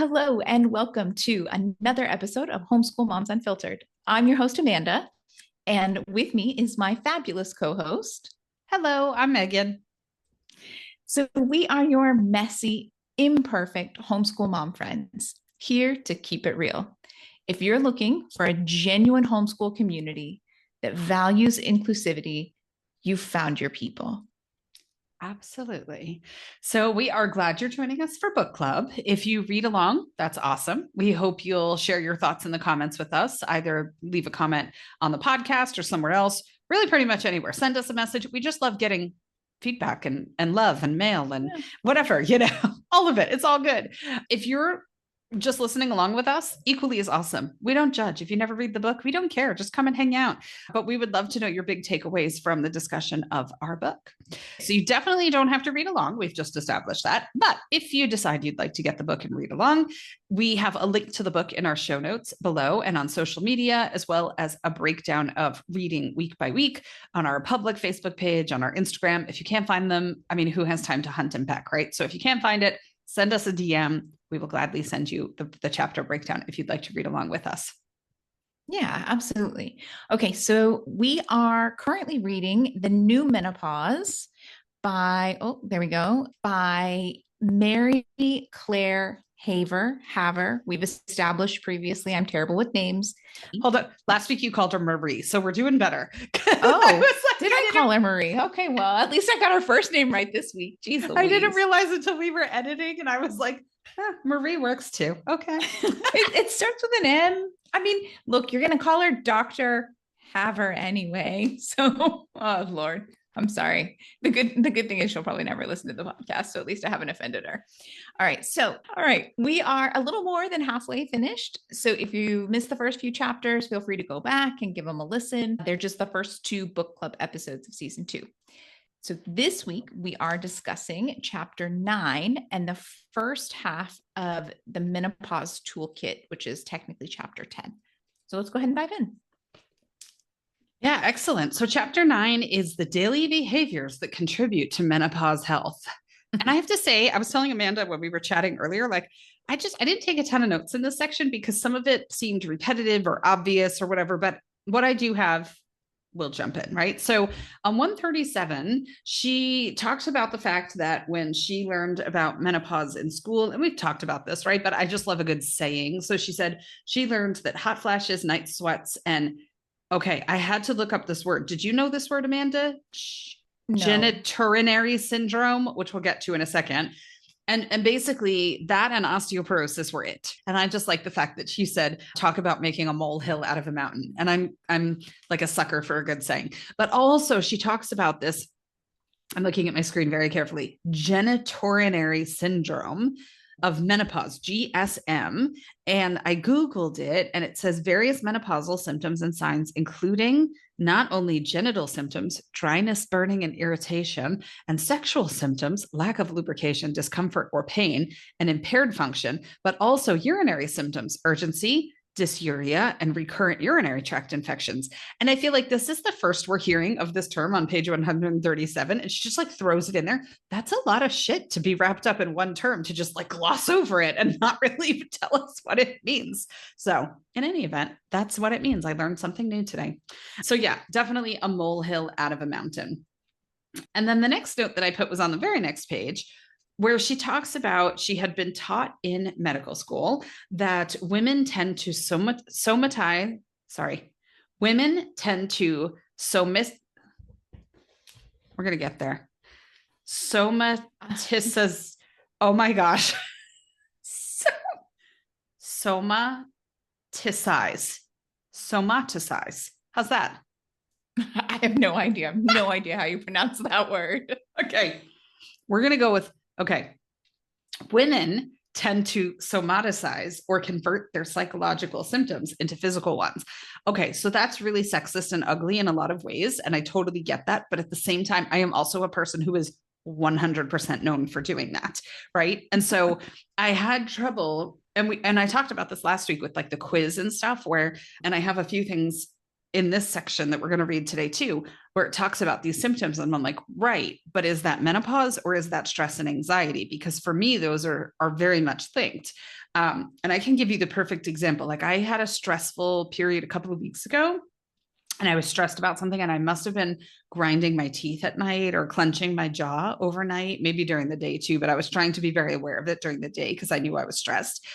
Hello, and welcome to another episode of Homeschool Moms Unfiltered. I'm your host, Amanda, and with me is my fabulous co host. Hello, I'm Megan. So, we are your messy, imperfect homeschool mom friends here to keep it real. If you're looking for a genuine homeschool community that values inclusivity, you've found your people. Absolutely. So we are glad you're joining us for book club. If you read along, that's awesome. We hope you'll share your thoughts in the comments with us. Either leave a comment on the podcast or somewhere else, really pretty much anywhere. Send us a message. We just love getting feedback and love and mail and whatever, all of it. It's all good. If you're just listening along with us, equally as awesome. We don't judge. If you never read the book, we don't care. Just come and hang out. But we would love to know your big takeaways from the discussion of our book. So you definitely don't have to read along. We've just established that. But if you decide you'd like to get the book and read along, we have a link to the book in our show notes below and on social media, as well as a breakdown of reading week by week on our public Facebook page, on our Instagram. If you can't find them, I mean, who has time to hunt and peck, right? So if you can't find it, send us a DM. We will gladly send you the chapter breakdown if you'd like to read along with us. Yeah, absolutely. Okay, so we are currently reading The New Menopause by Mary Claire Haver. We've established previously, I'm terrible with names. Hold on. Last week you called her Marie, so we're doing better. Did I call her Marie? Okay, well, at least I got her first name right this week. Jeez Louise. I didn't realize until we were editing, and I was like, Marie works too. Okay. It starts with an M. I mean, look, you're going to call her Dr. Haver anyway. So, oh, Lord. I'm sorry. The good thing is she'll probably never listen to the podcast. So at least I haven't offended her. All right. We are a little more than halfway finished. So if you missed the first few chapters, feel free to go back and give them a listen. They're just the first two book club episodes of season 2. So this week we are discussing chapter 9 and the first half of the Menopause Toolkit, which is technically chapter 10. So let's go ahead and dive in. Yeah, excellent. So chapter 9 is the daily behaviors that contribute to menopause health. And I have to say, I was telling Amanda when we were chatting earlier, like, I didn't take a ton of notes in this section because some of it seemed repetitive or obvious or whatever. But what I do have, we'll jump in, right? So on 137, she talks about the fact that when she learned about menopause in school, and we've talked about this, right? But I just love a good saying. So she said she learned that hot flashes, night sweats, and okay, I had to look up this word. Did you know this word, Amanda? No. Genitourinary syndrome, which we'll get to in a second. And basically that and osteoporosis were it. And I just like the fact that she said, talk about making a molehill out of a mountain. And I'm like a sucker for a good saying. But also she talks about this. I'm looking at my screen very carefully. Genitourinary syndrome of menopause, GSM. And I Googled it and it says various menopausal symptoms and signs, including not only genital symptoms, dryness, burning, and irritation, and sexual symptoms, lack of lubrication, discomfort, or pain, and impaired function, but also urinary symptoms, urgency, dysuria, and recurrent urinary tract infections. And I feel like this is the first we're hearing of this term on page 137. And she just like throws it in there. That's a lot of shit to be wrapped up in one term, to just like gloss over it and not really tell us what it means. So in any event, that's what it means. I learned something new today. So yeah, definitely a molehill out of a mountain. And then the next note that I put was on the very next page, where she talks about she had been taught in medical school that women tend to we're going to get there. Somaticize. Oh my gosh. Somaticize. How's that? I have no idea. No idea how you pronounce that word. Okay. We're going to go with, okay. Women tend to somaticize or convert their psychological symptoms into physical ones. Okay, so that's really sexist and ugly in a lot of ways. And I totally get that. But at the same time, I am also a person who is 100% known for doing that, right? And so I had trouble, and I talked about this last week with like the quiz and stuff and I have a few things in this section that we're going to read today too, where it talks about these symptoms. And I'm like, right, but is that menopause or is that stress and anxiety? Because for me, those are very much linked. And I can give you the perfect example. Like I had a stressful period a couple of weeks ago, and I was stressed about something, and I must have been grinding my teeth at night or clenching my jaw overnight, maybe during the day too, but I was trying to be very aware of it during the day because I knew I was stressed,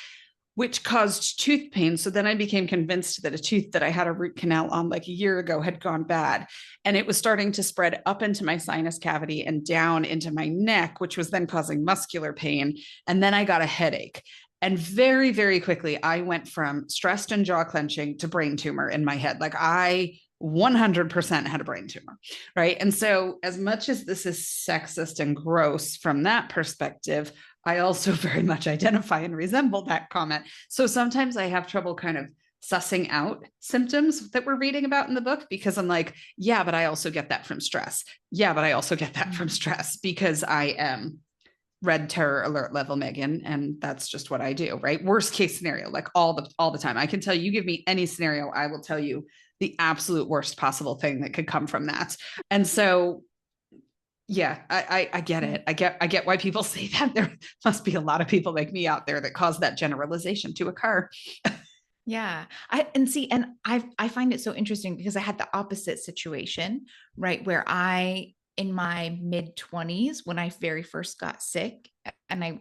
which caused tooth pain. So then I became convinced that a tooth that I had a root canal on like a year ago had gone bad. And it was starting to spread up into my sinus cavity and down into my neck, which was then causing muscular pain. And then I got a headache. And very, very quickly, I went from stressed and jaw clenching to brain tumor in my head. Like I 100% had a brain tumor, right? And so as much as this is sexist and gross from that perspective, I also very much identify and resemble that comment. So sometimes I have trouble kind of sussing out symptoms that we're reading about in the book, because I'm like, yeah, but I also get that from stress. Yeah, but I also get that from stress because I am red terror alert level Meagan, and that's just what I do, right? Worst case scenario, like all the time. I can tell you, give me any scenario, I will tell you the absolute worst possible thing that could come from that. And so yeah, I get it. I get why people say that. There must be a lot of people like me out there that cause that generalization to occur. Yeah. I find it so interesting because I had the opposite situation, right? Where in my mid 20s, when I very first got sick, and I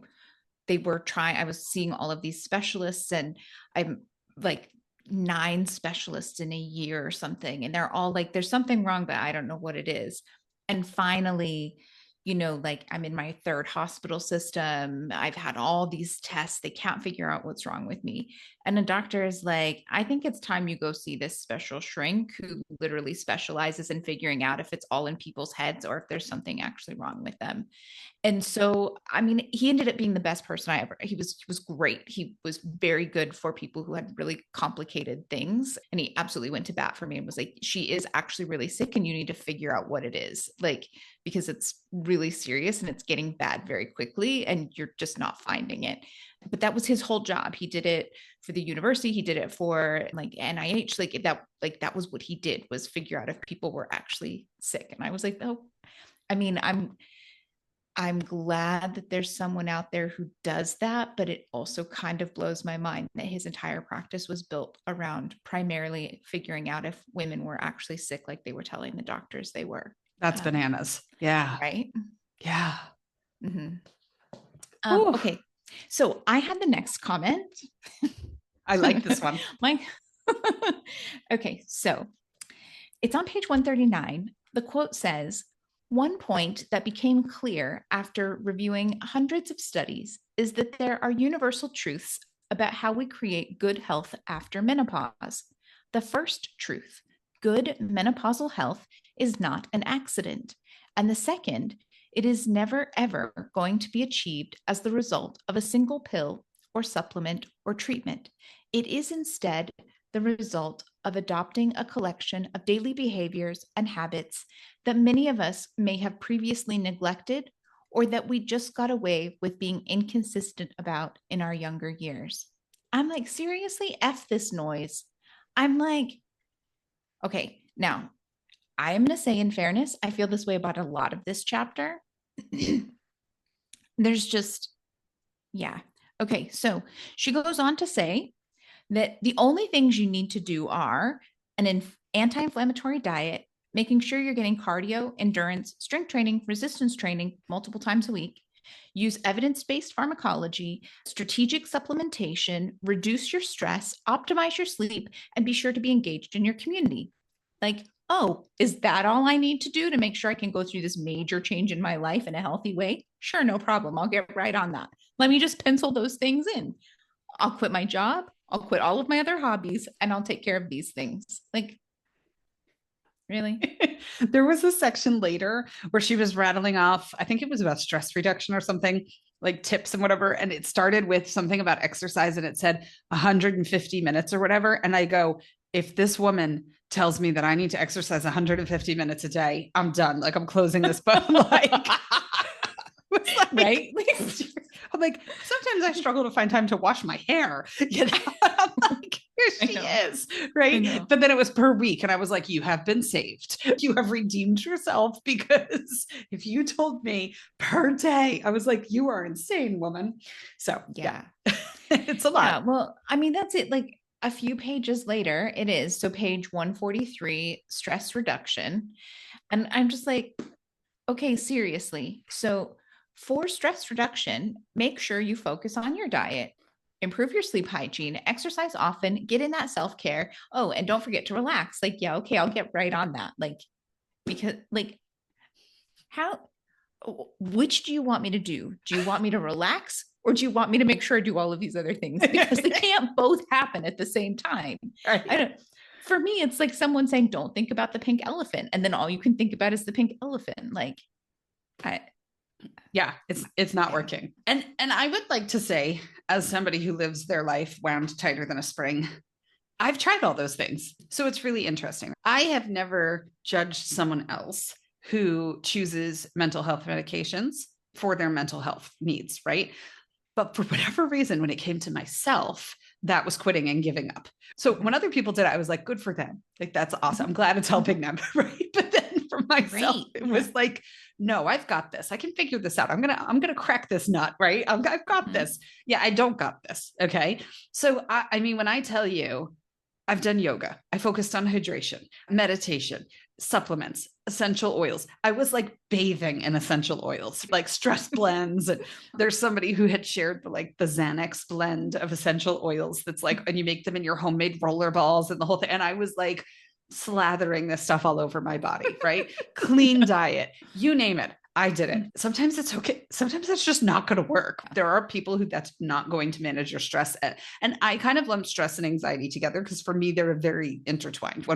was seeing all of these specialists, and I'm like 9 specialists in a year or something. And they're all like, there's something wrong, but I don't know what it is. And finally, like I'm in my 3rd hospital system. I've had all these tests. They can't figure out what's wrong with me. And the doctor is like, I think it's time you go see this special shrink who literally specializes in figuring out if it's all in people's heads or if there's something actually wrong with them. And so, I mean, he ended up being the best person he was great. He was very good for people who had really complicated things. And he absolutely went to bat for me and was like, she is actually really sick and you need to figure out what it is, like, because it's really serious and it's getting bad very quickly and you're just not finding it. But that was his whole job. He did it for the university. He did it for like NIH. That was what he did, was figure out if people were actually sick. And I was like, oh, I mean, I'm glad that there's someone out there who does that, but it also kind of blows my mind that his entire practice was built around primarily figuring out if women were actually sick, like they were telling the doctors they were. That's bananas. Yeah. Right. Yeah. Mm-hmm. Okay. So I had the next comment. I like this one. Okay. So it's on page 139. The quote says, "One point that became clear after reviewing hundreds of studies is that there are universal truths about how we create good health after menopause. The first truth, good menopausal health is not an accident. And the second, it is never, ever going to be achieved as the result of a single pill or supplement or treatment. It is instead the result of adopting a collection of daily behaviors and habits that many of us may have previously neglected or that we just got away with being inconsistent about in our younger years." I'm like, seriously, F this noise. I'm like, okay, now I am going to say, in fairness, I feel this way about a lot of this chapter. There's just, yeah. Okay, so she goes on to say that the only things you need to do are an anti-inflammatory diet, making sure you're getting cardio, endurance, strength training, resistance training multiple times a week, use evidence-based pharmacology, strategic supplementation, reduce your stress, optimize your sleep, and be sure to be engaged in your community. Like, oh, is that all I need to do to make sure I can go through this major change in my life in a healthy way? Sure, no problem. I'll get right on that. Let me just pencil those things in. I'll quit my job. I'll quit all of my other hobbies and I'll take care of these things. Like, really? There was a section later where she was rattling off, I think it was about stress reduction or something, like tips and whatever. And it started with something about exercise and it said 150 minutes or whatever. And I go, if this woman tells me that I need to exercise 150 minutes a day, I'm done. Like, I'm closing this book. Right? I'm like, sometimes I struggle to find time to wash my hair. You know? I'm like, She is, right? But then it was per week. And I was like, you have been saved. You have redeemed yourself, because if you told me per day, I was like, you are insane, woman. So yeah, it's a lot. Yeah. Well, I mean, that's it. Like a few pages later, it is. So page 143, stress reduction. And I'm just like, okay, seriously. So for stress reduction, make sure you focus on your diet, improve your sleep hygiene, exercise often, get in that self-care. Oh, and don't forget to relax. Like, yeah, okay, I'll get right on that. Like, because like how, which do you want me to do? Do you want me to relax, or do you want me to make sure I do all of these other things? Because they can't both happen at the same time. Right. I don't, for me, it's like someone saying, don't think about the pink elephant. And then all you can think about is the pink elephant. Like, yeah, it's not working. And I would like to say, as somebody who lives their life wound tighter than a spring, I've tried all those things. So it's really interesting. I have never judged someone else who chooses mental health medications for their mental health needs, right? But for whatever reason, when it came to myself, that was quitting and giving up. So when other people did it, I was like, good for them. Like, that's awesome. I'm glad it's helping them. Right. But then for myself, it was like, no, I've got this. I can figure this out. I'm going to crack this nut. Right. I've got this. Yeah. I don't got this. Okay. So I mean, when I tell you, I've done yoga, I focused on hydration, meditation, supplements, essential oils. I was like bathing in essential oils, like stress blends. And there's somebody who had shared the Xanax blend of essential oils that's like, and you make them in your homemade roller balls and the whole thing. And I was like slathering this stuff all over my body, right? Clean diet, you name it. I did it. Sometimes it's okay. Sometimes that's just not going to work. There are people who that's not going to manage your stress. And I kind of lump stress and anxiety together because for me, they're very intertwined.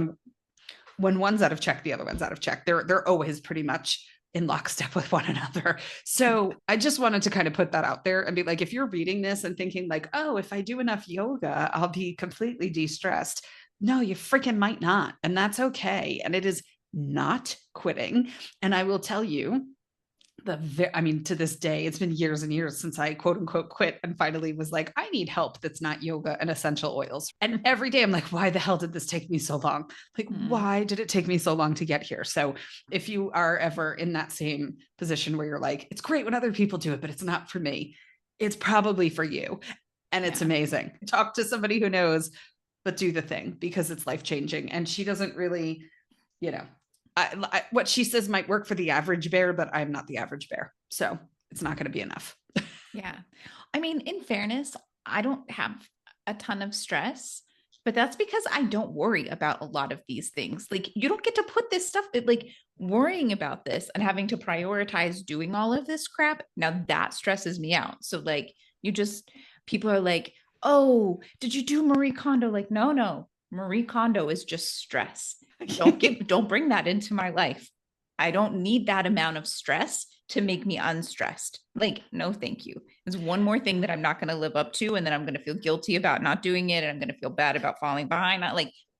When one's out of check, the other one's out of check. They're always pretty much in lockstep with one another. So I just wanted to kind of put that out there and be like, if you're reading this and thinking like, oh, if I do enough yoga, I'll be completely de-stressed. No, you freaking might not. And that's okay. And it is not quitting. And I will tell you, to this day, it's been years and years since I quote unquote quit and finally was like, I need help that's not yoga and essential oils. And every day I'm like, why the hell did this take me so long? Like, why did it take me so long to get here? So if you are ever in that same position where you're like, it's great when other people do it, but it's not for me, it's probably for you. And it's amazing. Talk to somebody who knows, but do the thing because it's life-changing. And she doesn't really, what she says might work for the average bear, but I'm not the average bear. So it's not going to be enough. Yeah. I mean, in fairness, I don't have a ton of stress, but that's because I don't worry about a lot of these things. Like, you don't get to put this stuff, like worrying about this and having to prioritize doing all of this crap. Now that stresses me out. So like, people are like, oh, did you do Marie Kondo? Like, no, Marie Kondo is just stress. Don't bring that into my life. I don't need that amount of stress to make me unstressed. Like, no, thank you. There's one more thing that I'm not going to live up to. And then I'm going to feel guilty about not doing it. And I'm going to feel bad about falling behind.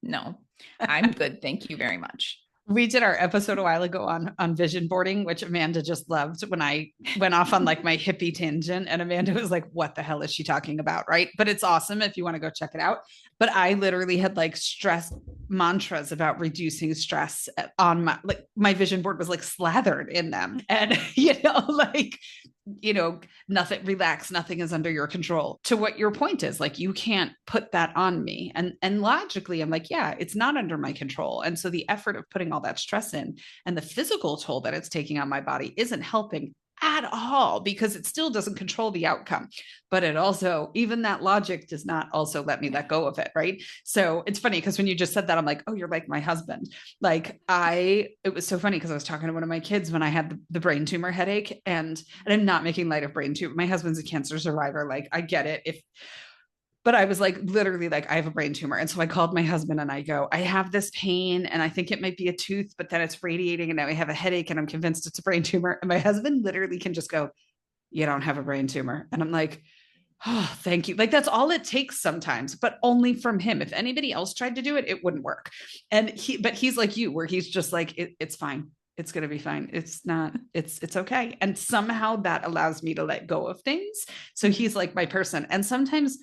No, I'm good. Thank you very much. We did our episode a while ago on vision boarding, which Amanda just loved when I went off on like my hippie tangent. And Amanda was like, what the hell is she talking about? Right. But it's awesome if you want to go check it out. But I literally had like stress mantras about reducing stress on my vision board was like slathered in them. And, nothing, relax, nothing is under your control. To what your point is, like, you can't put that on me. And logically, I'm like, yeah, it's not under my control. And so the effort of putting all that stress in and the physical toll that it's taking on my body isn't helping at all because it still doesn't control the outcome. But it also, even that logic does not also let me let go of it. Right. So it's funny because when you just said that, I'm like, oh, you're like my husband. Like it was so funny because I was talking to one of my kids when I had the brain tumor headache and I'm not making light of brain tumor. My husband's a cancer survivor. Like, I get it. But I was like, literally, like, I have a brain tumor. And so I called my husband and I go, I have this pain and I think it might be a tooth, but then it's radiating and now I have a headache and I'm convinced it's a brain tumor. And my husband literally can just go, you don't have a brain tumor. And I'm like, oh, thank you. Like, that's all it takes sometimes, but only from him. If anybody else tried to do it, it wouldn't work. But he's like you, where he's just like, it's fine. It's going to be fine. It's not, it's okay. And somehow that allows me to let go of things. So he's like my person. And sometimes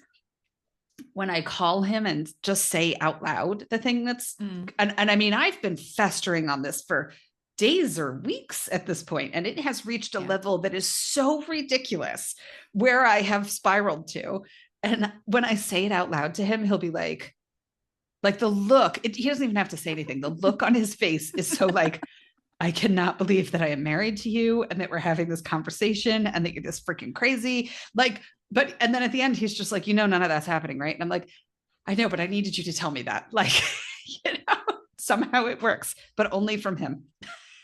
when I call him and just say out loud the thing that's, and I mean, I've been festering on this for days or weeks at this point, and it has reached a level that is so ridiculous where I have spiraled to. And when I say it out loud to him, he'll be like the look, he doesn't even have to say anything. The look on his face is so like, I cannot believe that I am married to you and that we're having this conversation and that you're this freaking crazy. Like, but, and then at the end, he's just like, none of that's happening. Right. And I'm like, I know, but I needed you to tell me that. Like, somehow it works, but only from him.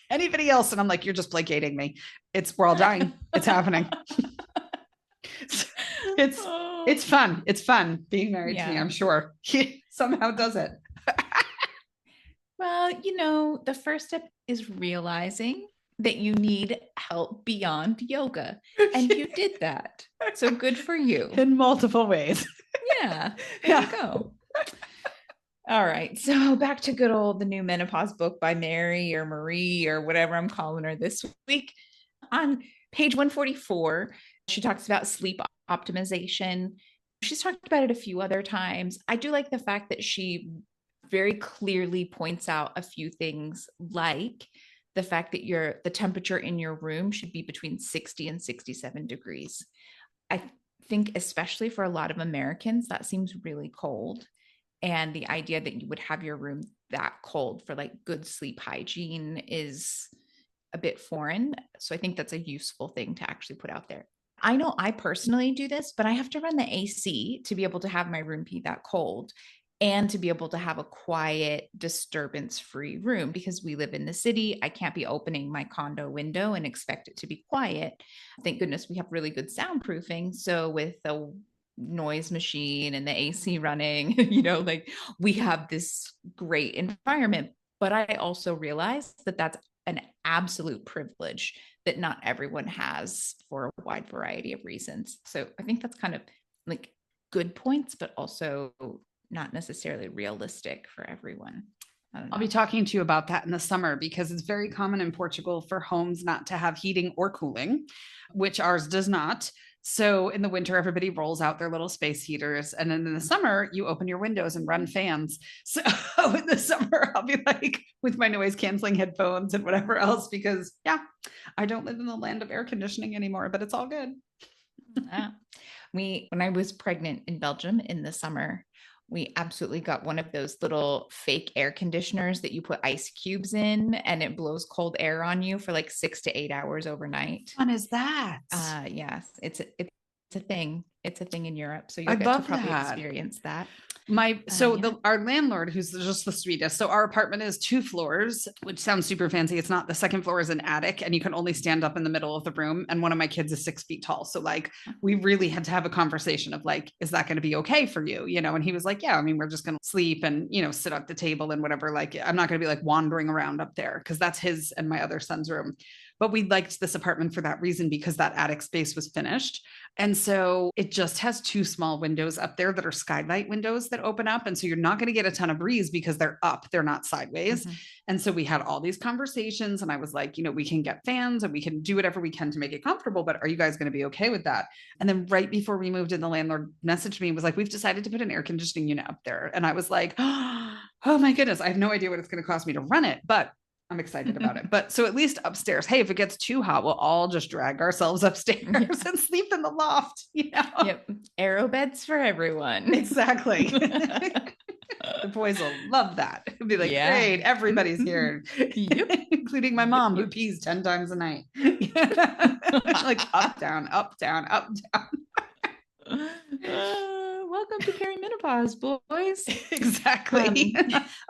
Anybody else. And I'm like, you're just placating me. We're all dying. It's happening. It's fun. It's fun being married to me. I'm sure he somehow does it. Well, the first step is realizing that you need help beyond yoga. And you did that. So good for you. In multiple ways. Yeah. There you go. All right. So back to good old the new menopause book by Mary or Marie or whatever I'm calling her this week. On page 144, she talks about sleep optimization. She's talked about it a few other times. I do like the fact that she very clearly points out a few things, like the fact that the temperature in your room should be between 60 and 67 degrees. I think especially for a lot of Americans, that seems really cold. And the idea that you would have your room that cold for like good sleep hygiene is a bit foreign. So I think that's a useful thing to actually put out there. I know I personally do this, but I have to run the AC to be able to have my room be that cold and to be able to have a quiet, disturbance-free room, because we live in the city. I can't be opening my condo window and expect it to be quiet. Thank goodness we have really good soundproofing. So with the noise machine and the AC running, like we have this great environment. But I also realize that that's an absolute privilege that not everyone has for a wide variety of reasons. So I think that's kind of like good points, but also not necessarily realistic for everyone. I'll be talking to you about that in the summer, because it's very common in Portugal for homes not to have heating or cooling, which ours does not. So in the winter, everybody rolls out their little space heaters. And then in the summer, you open your windows and run fans. So in the summer, I'll be like with my noise canceling headphones and whatever else, because I don't live in the land of air conditioning anymore, but it's all good. When I was pregnant in Belgium in the summer, we absolutely got one of those little fake air conditioners that you put ice cubes in and it blows cold air on you for like 6 to 8 hours overnight. What fun is that? Yes, it's a thing. It's a thing in Europe. So you'll get to probably experience that. Our landlord, who's just the sweetest. So our apartment is 2 floors, which sounds super fancy. It's not. The second floor is an attic and you can only stand up in the middle of the room. And one of my kids is 6 feet tall. So like, we really had to have a conversation of like, is that going to be okay for you? And he was like, yeah, I mean, we're just going to sleep and, sit at the table and whatever. Like, I'm not going to be like wandering around up there, because that's his and my other son's room. But we liked this apartment for that reason, because that attic space was finished. And so it just has 2 small windows up there that are skylight windows that open up. And so you're not going to get a ton of breeze because they're up, they're not sideways. Mm-hmm. And so we had all these conversations and I was like, we can get fans and we can do whatever we can to make it comfortable, but are you guys going to be okay with that? And then right before we moved in, the landlord messaged me and was like, we've decided to put an air conditioning unit up there. And I was like, oh my goodness, I have no idea what it's going to cost me to run it, but I'm excited about it. But so at least upstairs, hey, if it gets too hot, we'll all just drag ourselves upstairs and sleep in the loft. Yep. Aero beds for everyone. Exactly. The boys will love that. It'll be like, great, everybody's here. Yep. Including my mom, who pees 10 times a night. Like up, down, up, down, up, down. Welcome to perimenopause, boys. Exactly.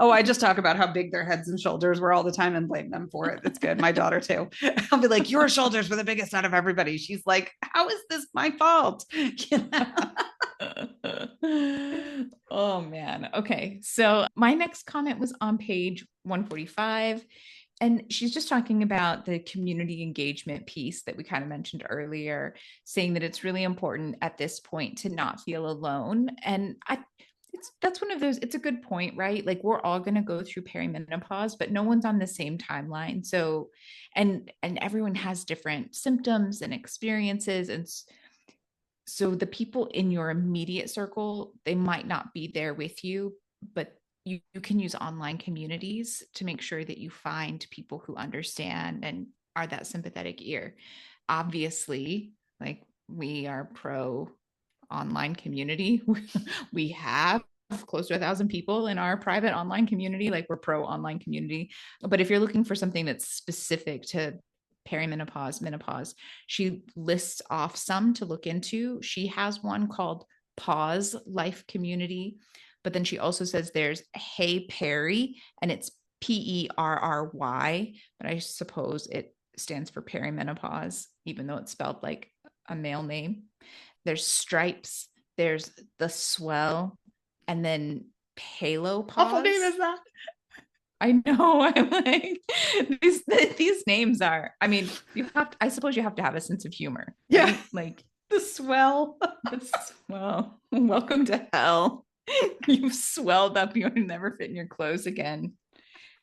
I just talk about how big their heads and shoulders were all the time and blame them for it. It's good. My daughter too. I'll be like, your shoulders were the biggest out of everybody. She's like, how is this my fault? Oh man. Okay. So my next comment was on page 145. And she's just talking about the community engagement piece that we kind of mentioned earlier, saying that it's really important at this point to not feel alone. And that's one of those, it's a good point, right? Like we're all going to go through perimenopause, but no one's on the same timeline. So, and everyone has different symptoms and experiences. And So the people in your immediate circle, they might not be there with you, but you can use online communities to make sure that you find people who understand and are that sympathetic ear. Obviously, like we are pro online community. We have close to 1,000 people in our private online community. Like we're pro online community. But if you're looking for something that's specific to perimenopause, menopause, she lists off some to look into. She has one called Pause Life Community, but then she also says there's Hey Perry, and it's PERRY, but I suppose it stands for perimenopause, even though it's spelled like a male name. There's Stripes, there's The Swell, and then Palopause. Awful name is that? I know. I'm like these names are. I mean, you have. I suppose you have to have a sense of humor. Yeah, right? Like The Swell. The Swell. Welcome to hell. You've swelled up. You'll never fit in your clothes again,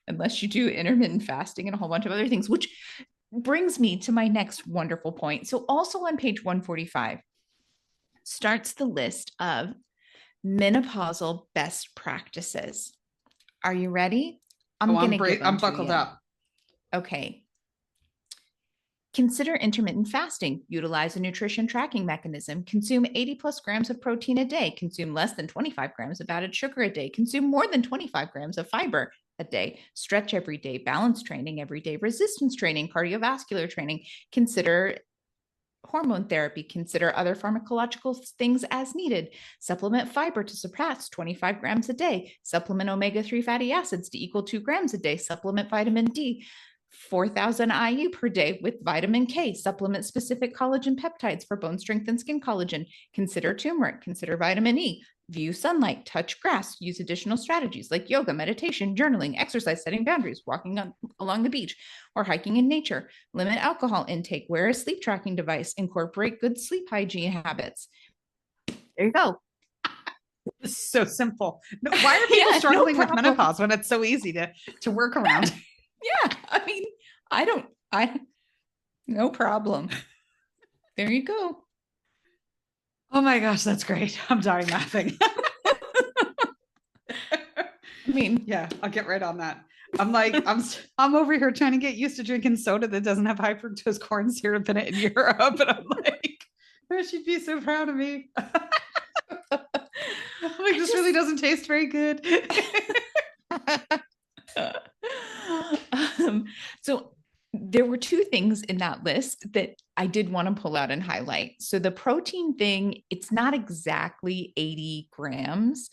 unless you do intermittent fasting and a whole bunch of other things. Which brings me to my next wonderful point. So, also on page 145, starts the list of menopausal best practices. Are you ready? I'm buckled up. Okay. Consider intermittent fasting. Utilize a nutrition tracking mechanism. Consume 80 plus grams of protein a day. Consume less than 25 grams of added sugar a day. Consume more than 25 grams of fiber a day. Stretch every day. Balance training every day. Resistance training. Cardiovascular training. Consider hormone therapy. Consider other pharmacological things as needed. Supplement fiber to surpass 25 grams a day. Supplement omega-3 fatty acids to equal 2 grams a day. Supplement vitamin D, 4,000 IU per day with vitamin K. Supplement specific collagen peptides for bone strength and skin collagen. Consider turmeric. Consider vitamin E. View sunlight, touch grass, use additional strategies like yoga, meditation, journaling, exercise, setting boundaries, walking along the beach, or hiking in nature. Limit alcohol intake, wear a sleep tracking device, incorporate good sleep hygiene habits. There you go. It's so simple. No, why are people struggling with menopause when it's so easy to work around? Yeah, I mean, no problem. There you go. Oh my gosh, that's great. I'm dying laughing. I mean, yeah, I'll get right on that. I'm like, I'm over here trying to get used to drinking soda that doesn't have high fructose corn syrup in it in Europe. And I'm like, oh, she'd be so proud of me. I'm like, this really doesn't taste very good. So there were two things in that list that I did want to pull out and highlight. So the protein thing, it's not exactly 80 grams.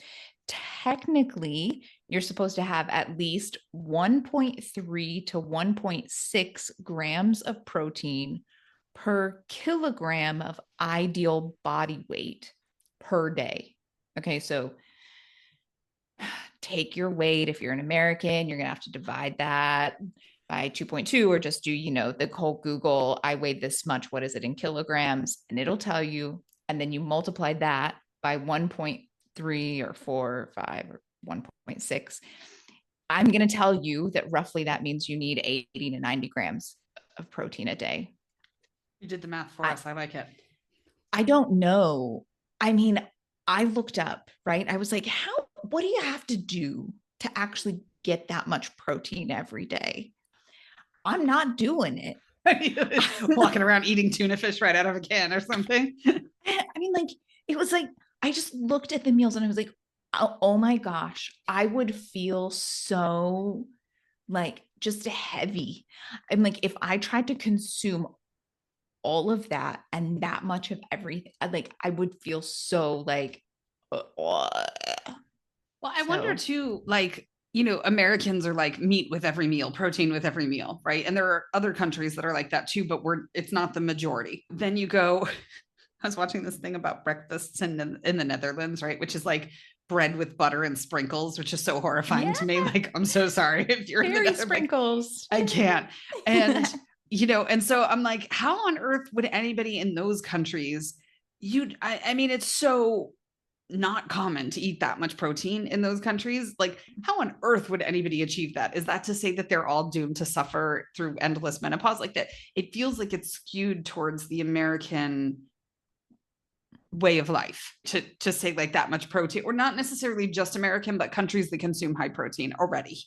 Technically, you're supposed to have at least 1.3 to 1.6 grams of protein per kilogram of ideal body weight per day. Okay, so take your weight. If you're an American, you're going to have to divide that by 2.2 or just do, the whole Google, I weighed this much. What is it in kilograms? And it'll tell you. And then you multiply that by 1.3 or 4 or 5 or 1.6. I'm going to tell you that roughly that means you need 80 to 90 grams of protein a day. You did the math for us. I like it. I don't know. I mean, I looked up, right? I was like, what do you have to do to actually get that much protein every day? I'm not doing it. Walking around eating tuna fish right out of a can or something. I mean, like, it was like, I just looked at the meals and I was like, oh my gosh, I would feel so like just heavy. I'm like, if I tried to consume all of that and that much of everything, like I would feel so like, well, I wonder too, like, Americans are like meat with every meal, protein with every meal, right? And there are other countries that are like that too, but it's not the majority. Then you go, I was watching this thing about breakfasts in the Netherlands, right? Which is like bread with butter and sprinkles, which is so horrifying to me. Like, I'm so sorry if you're in the Netherlands, sprinkles. Like, I can't. And, and so I'm like, how on earth would anybody in those countries, I mean, it's so not common to eat that much protein in those countries. Like, how on earth would anybody achieve that? Is that to say that they're all doomed to suffer through endless menopause? Like that, it feels like it's skewed towards the American way of life to say like that much protein, or not necessarily just American, but countries that consume high protein already.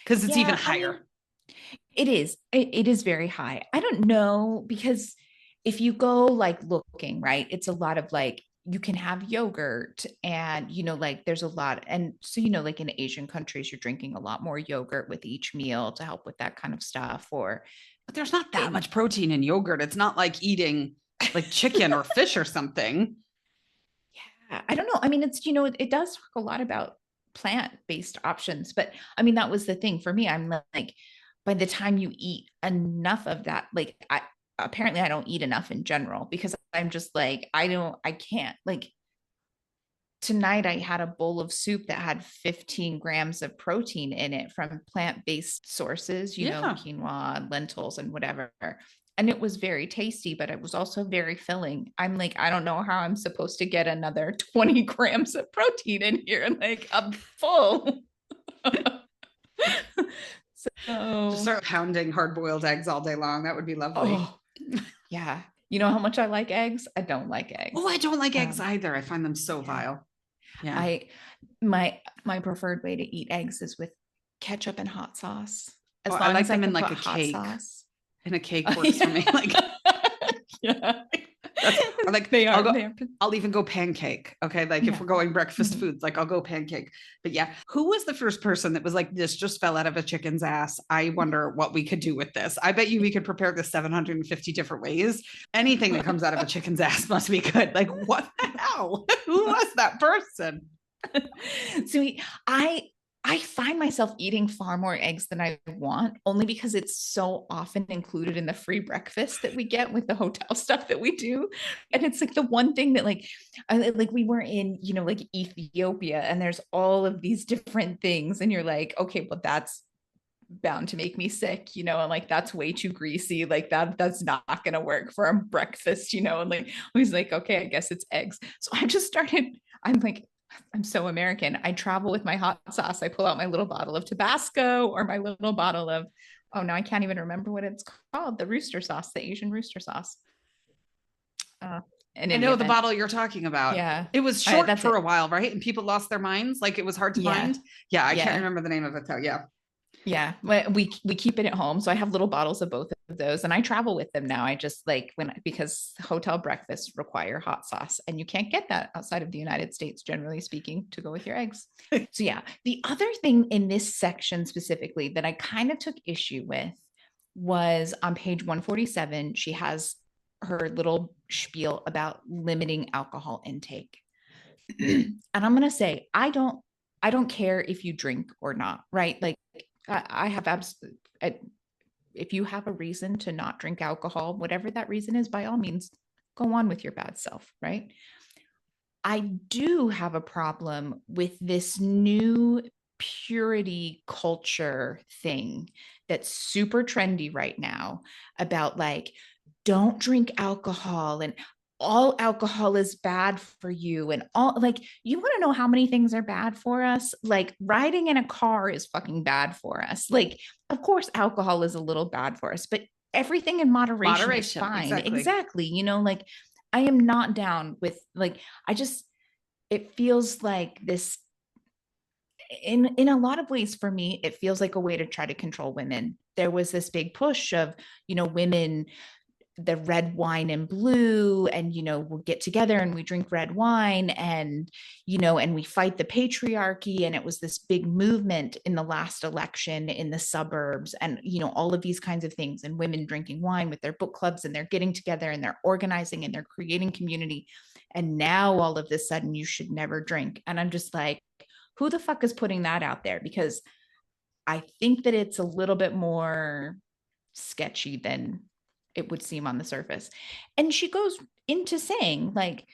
Because it's even higher. I mean, it is. It is very high. I don't know, because if you go like looking, right, it's a lot of like, you can have yogurt and, like there's a lot. And so, like in Asian countries, you're drinking a lot more yogurt with each meal to help with that kind of stuff. But there's not that much protein in yogurt. It's not like eating like chicken or fish or something. Yeah, I don't know. I mean, it does talk a lot about plant-based options, but I mean, that was the thing for me. I'm like, by the time you eat enough of that, like apparently I don't eat enough in general, because I'm just like, I can't, like tonight I had a bowl of soup that had 15 grams of protein in it from plant-based sources, quinoa, lentils and whatever. And it was very tasty, but it was also very filling. I'm like, I don't know how I'm supposed to get another 20 grams of protein in here. Like, I'm full. So just start pounding hard-boiled eggs all day long. That would be lovely. Oh, yeah. You know how much I like eggs? I don't like eggs. Oh, I don't like eggs either. I find them so vile. Yeah. My preferred way to eat eggs is with ketchup and hot sauce. As long I like as them in like a cake. Sauce. In a cake works for me. Like, yeah. Or like they are. I'll even go pancake. Okay. Like if we're going breakfast foods, like I'll go pancake. But yeah, who was the first person that was like, this just fell out of a chicken's ass? I wonder what we could do with this. I bet you we could prepare this 750 different ways. Anything that comes out of a chicken's ass must be good. Like, what the hell? Who was that person? So I find myself eating far more eggs than I want, only because it's so often included in the free breakfast that we get with the hotel stuff that we do. And it's like the one thing that like we were in, like Ethiopia, and there's all of these different things. And you're like, okay, well, that's bound to make me sick, and like, that's way too greasy. Like that's not going to work for a breakfast, and like, I was like, okay, I guess it's eggs. So I'm like, I'm so American. I travel with my hot sauce. I pull out my little bottle of Tabasco or my little bottle of, oh, now I can't even remember what it's called. The rooster sauce, the Asian rooster sauce. And I know the bottle you're talking about. Yeah. It was short for a while, right? And people lost their minds. Like it was hard to find. Yeah. I can't remember the name of it though. Yeah. Yeah, we keep it at home, so I have little bottles of both of those, and I travel with them now. I just like because hotel breakfasts require hot sauce, and you can't get that outside of the United States, generally speaking, to go with your eggs. So yeah, the other thing in this section specifically that I kind of took issue with was on page 147. She has her little spiel about limiting alcohol intake, and I'm gonna say I don't care if you drink or not, right? Like, I have if you have a reason to not drink alcohol, whatever that reason is, by all means, go on with your bad self, right? I do have a problem with this new purity culture thing that's super trendy right now about like, don't drink alcohol and all alcohol is bad for you, and all, like, you want to know how many things are bad for us? Like riding in a car is fucking bad for us. Like, of course alcohol is a little bad for us, but everything in moderation is fine. Exactly. Like, I am not down with, like, it feels like this in a lot of ways. For me, it feels like a way to try to control women. There was this big push of, women, the red wine and blue, and we'll get together and we drink red wine, and and we fight the patriarchy. And it was this big movement in the last election in the suburbs, and all of these kinds of things, and women drinking wine with their book clubs, and they're getting together and they're organizing and they're creating community. And now all of a sudden you should never drink. And I'm just like, who the fuck is putting that out there? Because I think that it's a little bit more sketchy than it would seem on the surface. And she goes into saying, like,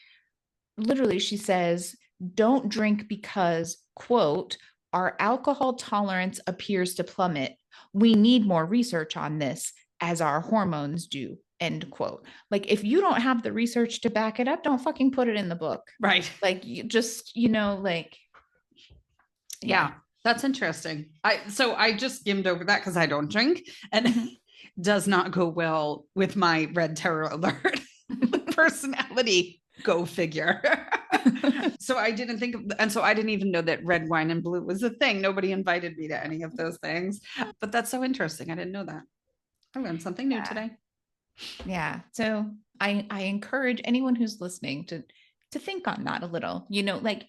literally, she says, don't drink because, quote, our alcohol tolerance appears to plummet. We need more research on this, as our hormones do, end quote. Like, if you don't have the research to back it up, don't fucking put it in the book. Right. Like, you just, like. Yeah, that's interesting. I just skimmed over that because I don't drink, and does not go well with my red terror alert personality. Go figure. So I didn't think of, and so I didn't even know that red wine and blue was a thing. Nobody invited me to any of those things, but that's so interesting. I didn't know that. I learned something new today. Yeah. So I encourage anyone who's listening to think on that a little. Like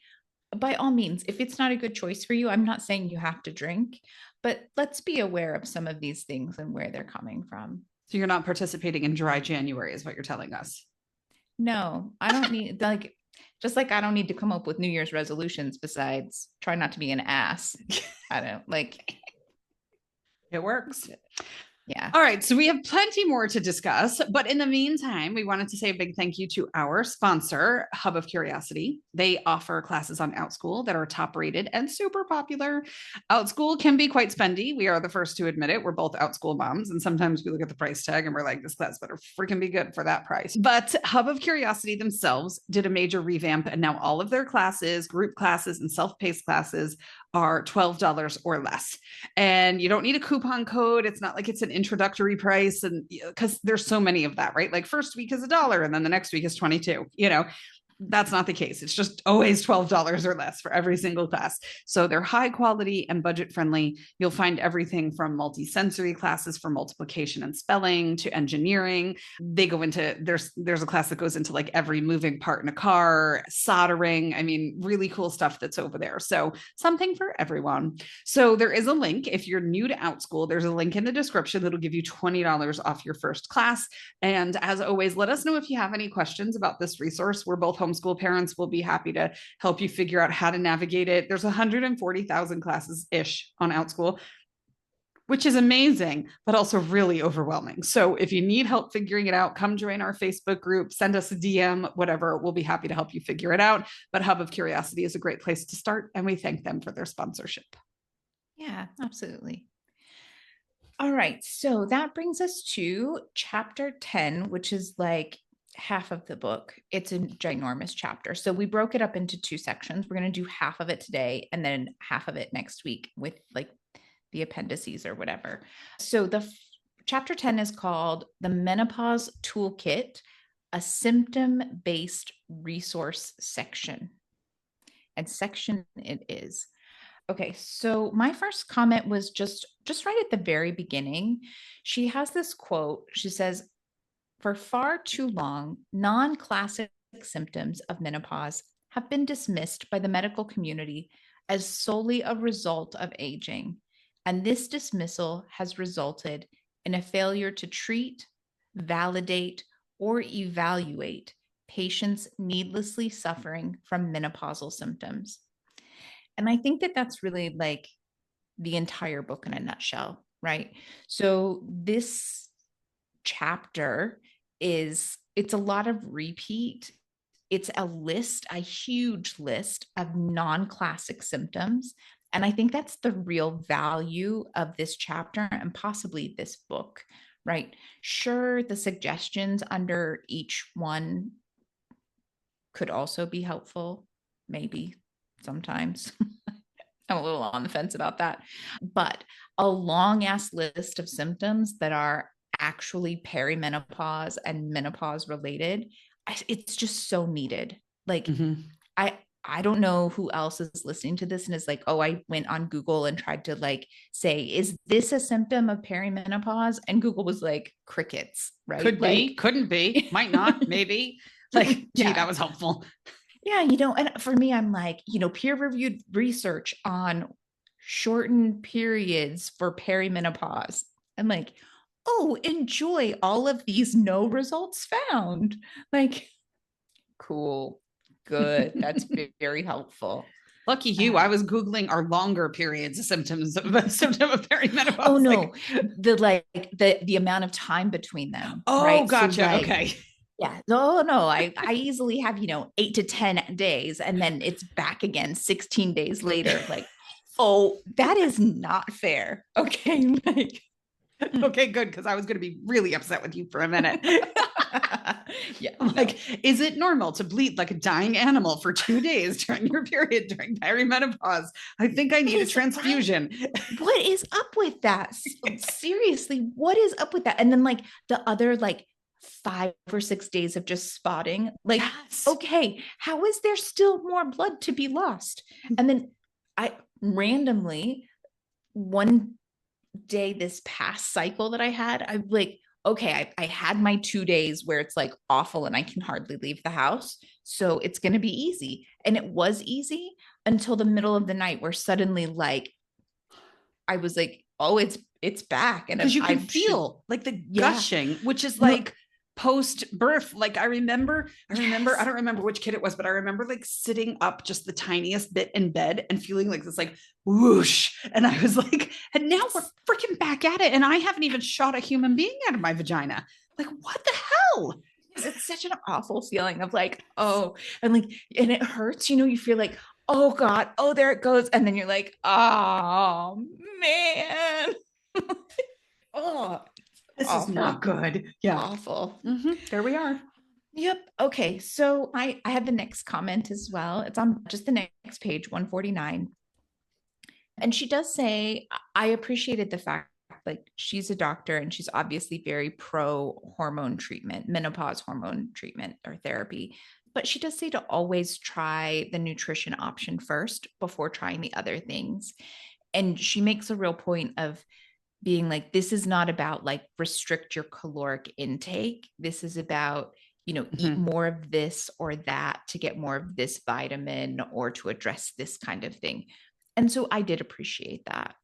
by all means, if it's not a good choice for you, I'm not saying you have to drink, but let's be aware of some of these things and where they're coming from. So you're not participating in dry January is what you're telling us. No, I don't need like just like I don't need to come up with New Year's resolutions besides try not to be an ass. I don't like it works. Yeah. All right. So we have plenty more to discuss. But in the meantime, we wanted to say a big thank you to our sponsor, Hub of Curiosity. They offer classes on OutSchool that are top rated and super popular. OutSchool can be quite spendy. We are the first to admit it. We're both OutSchool moms. And sometimes we look at the price tag and we're like, this class better freaking be good for that price. But Hub of Curiosity themselves did a major revamp. And now all of their classes, group classes, and self-paced classes are $12 or less. And you don't need a coupon code. It's not like it's an introductory price. And because there's so many of that, right? Like first week is $1 and then the next week is 22, that's not the case. It's just always $12 or less for every single class. So they're high quality and budget friendly. You'll find everything from multi-sensory classes for multiplication and spelling to engineering. They go into, there's a class that goes into like every moving part in a car, soldering. I mean, really cool stuff that's over there. So something for everyone. So there is a link. If you're new to OutSchool, there's a link in the description that'll give you $20 off your first class. And as always, let us know if you have any questions about this resource. We're both homeschool parents. Will be happy to help you figure out how to navigate it. There's 140,000 classes ish on OutSchool, which is amazing, but also really overwhelming. So if you need help figuring it out, come join our Facebook group, send us a DM, whatever. We'll be happy to help you figure it out. But Hub of Curiosity is a great place to start, and we thank them for their sponsorship. Yeah, absolutely. All right. So that brings us to chapter 10, which is like half of the book. It's a ginormous chapter. So we broke it up into two sections. We're going to do half of it today and then half of it next week with like the appendices or whatever. So the chapter 10 is called The Menopause Toolkit, a symptom-based resource section. And section it is. Okay, so my first comment was just right at the very beginning. She has this quote. She says, "For far too long, non-classic symptoms of menopause have been dismissed by the medical community as solely a result of aging, and this dismissal has resulted in a failure to treat, validate, or evaluate patients needlessly suffering from menopausal symptoms." And I think that that's really like the entire book in a nutshell, right? So this chapter it's a lot of repeat. It's a list, a huge list of non-classic symptoms. And I think that's the real value of this chapter and possibly this book, right? Sure, the suggestions under each one could also be helpful, maybe sometimes. I'm a little on the fence about that. But a long ass list of symptoms that are actually perimenopause and menopause related, it's just so needed. Like, I don't know who else is listening to this and is like, oh, I went on Google and tried to like say, is this a symptom of perimenopause? And Google was like, crickets, right? Could be, couldn't be, might not, maybe. Like, gee, that was helpful. Yeah, and for me, I'm like, peer-reviewed research on shortened periods for perimenopause. I'm like, oh, enjoy all of these no results found. Like, cool, good. That's very helpful. Lucky you. I was Googling our longer periods of symptoms of perimenopause. Oh no, the amount of time between them. Oh, right? gotcha. So, okay. Yeah. Oh no, I easily have, 8 to 10 days and then it's back again 16 days later. Like, oh, that is not fair. Okay. Like, okay, good. Because I was going to be really upset with you for a minute. Yeah. Like, is it normal to bleed like a dying animal for 2 days during your period during perimenopause? I think I need a transfusion. Right? What is up with that? Seriously, what is up with that? And then like the other like 5 or 6 days of just spotting. Like, Yes. okay, how is there still more blood to be lost? And then I randomly, one day this past cycle that I had, I like, okay, I had my 2 days where it's like awful and I can hardly leave the house. So it's going to be easy. And it was easy until the middle of the night where suddenly like, I was like, oh, it's back. And because you can I feel like the Yeah. gushing, which is No. like post birth. Like I remember, I Yes. don't remember which kid it was, but I remember like sitting up just the tiniest bit in bed and feeling like this like whoosh. And I was like, and now we're freaking back at it. And I haven't even shot a human being out of my vagina. Like, what the hell? It's such an awful feeling of like, oh, and like, and it hurts, you know, you feel like, oh God, oh, there it goes. And then you're like, oh man. Oh, This awful. is not good. Yeah. Awful. There we are. Yep. Okay. So I had the next comment as well. It's on just the next page, 149. And she does say, I appreciated the fact like she's a doctor and she's obviously very pro hormone treatment, menopause hormone treatment or therapy. But she does say to always try the nutrition option first before trying the other things. And she makes a real point of being like, this is not about like restrict your caloric intake. This is about, you know, eat more of this or that to get more of this vitamin or to address this kind of thing. And so I did appreciate that.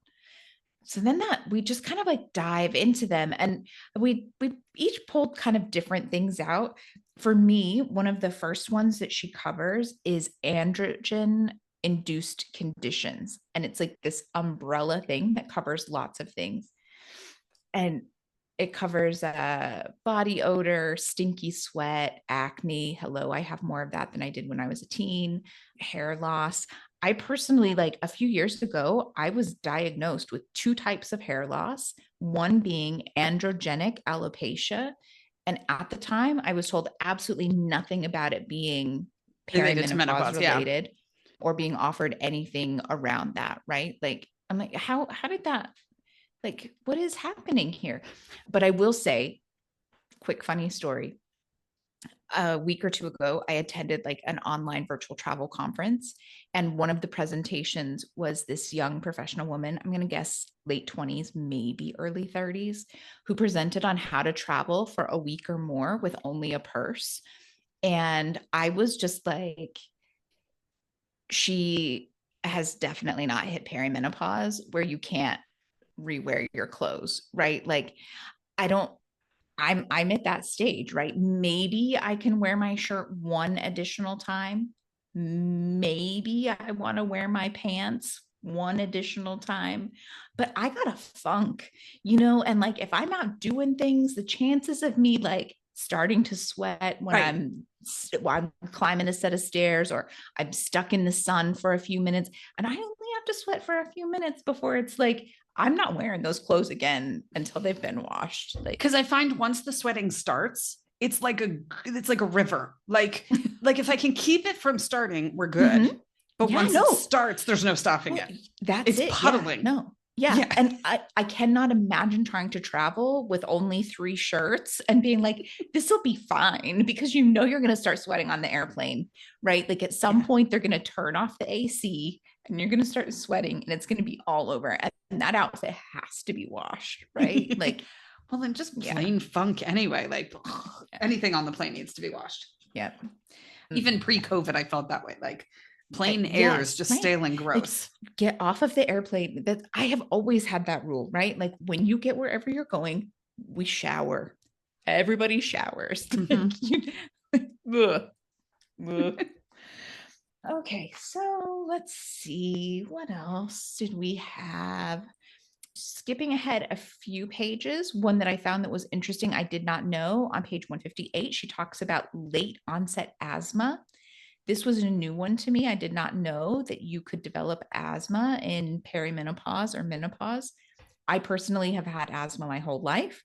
So then that we just kind of like dive into them and we each pulled kind of different things out. For me, one of the first ones that she covers is androgen induced conditions. And it's like this umbrella thing that covers lots of things. And it covers body odor, stinky sweat, acne. Hello, I have more of that than I did when I was a teen, hair loss. I personally, like a few years ago, I was diagnosed with 2 types of hair loss, one being androgenic alopecia. And at the time, I was told absolutely nothing about it being Related to perimenopause menopause, related or being offered anything around that, right? Like, I'm like, how did that, like, what is happening here? But I will say, quick funny story. A week or 2 ago, I attended like an online virtual travel conference. And one of the presentations was this young professional woman, I'm going to guess late 20s, maybe early 30s, who presented on how to travel for a week or more with only a purse. And I was just like, she has definitely not hit perimenopause where you can't rewear your clothes, right? Like, I don't, I'm at that stage, right? Maybe I can wear my shirt one additional time. Maybe I want to wear my pants one additional time, but I got a funk, you know, and like if I'm out doing things, the chances of me like starting to sweat when I'm climbing a set of stairs or I'm stuck in the sun for a few minutes and I only have to sweat for a few minutes before it's like I'm not wearing those clothes again until they've been washed. Like, because I find once the sweating starts, it's like a river. Like if I can keep it from starting, we're good. But once it starts, there's no stopping it. It's puddling. Yeah, no. Yeah. And I cannot imagine trying to travel with only 3 shirts and being like, this will be fine because you know you're going to start sweating on the airplane, right? Like at some point, they're going to turn off the AC and you're going to start sweating and it's going to be all over. And that outfit has to be washed, right? Like, well, then just plain funk anyway. Like anything on the plane needs to be washed. Yeah. Even pre-COVID, I felt that way. Like plain air is just stale and gross. Like, get off of the airplane. That I have always had that rule, right? Like when you get wherever you're going, we shower. Everybody showers. Okay, so let's see. What else did we have? Skipping ahead a few pages, one that I found that was interesting, I did not know. On page 158, she talks about late onset asthma. This was a new one to me. I did not know that you could develop asthma in perimenopause or menopause. I personally have had asthma my whole life,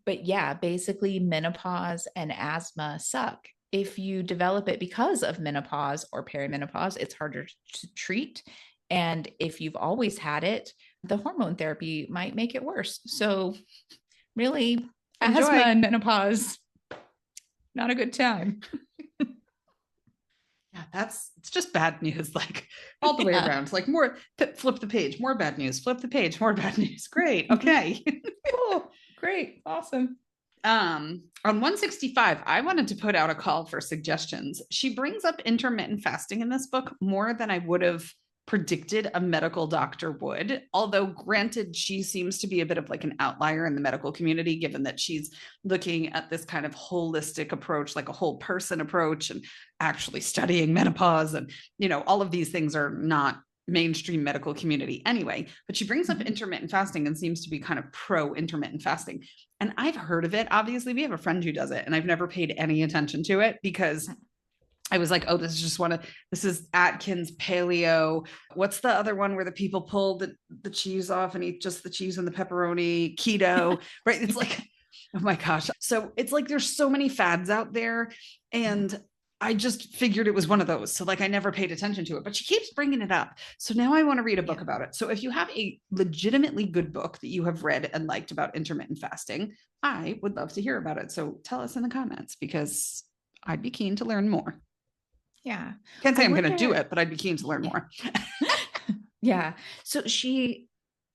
but yeah, basically menopause and asthma suck. If you develop it because of menopause or perimenopause, it's harder to treat. And if you've always had it, the hormone therapy might make it worse. So really, asthma and menopause, not a good time. Yeah, it's just bad news, like all the way around. Like more, flip the page, more bad news, flip the page, more bad news. Great. Okay. Cool. Great. Awesome. On 165, I wanted to put out a call for suggestions. She brings up intermittent fasting in this book more than I would have predicted a medical doctor would. Although, granted, she seems to be a bit of like an outlier in the medical community, given that she's looking at this kind of holistic approach, like a whole person approach, and actually studying menopause. And, all of these things are not mainstream medical community anyway. But she brings up intermittent fasting and seems to be kind of pro intermittent fasting. And I've heard of it. Obviously, we have a friend who does it, and I've never paid any attention to it because I was like, oh, this is Atkins paleo. What's the other one where the people pull the cheese off and eat just the cheese and the pepperoni? Keto, right? It's like, oh my gosh. So it's like, there's so many fads out there. And I just figured it was one of those. So like, I never paid attention to it, but she keeps bringing it up. So now I want to read a book about it. So if you have a legitimately good book that you have read and liked about intermittent fasting, I would love to hear about it. So tell us in the comments because I'd be keen to learn more. Yeah. Can't say I'm going to do it, but I'd be keen to learn more. Yeah. So she's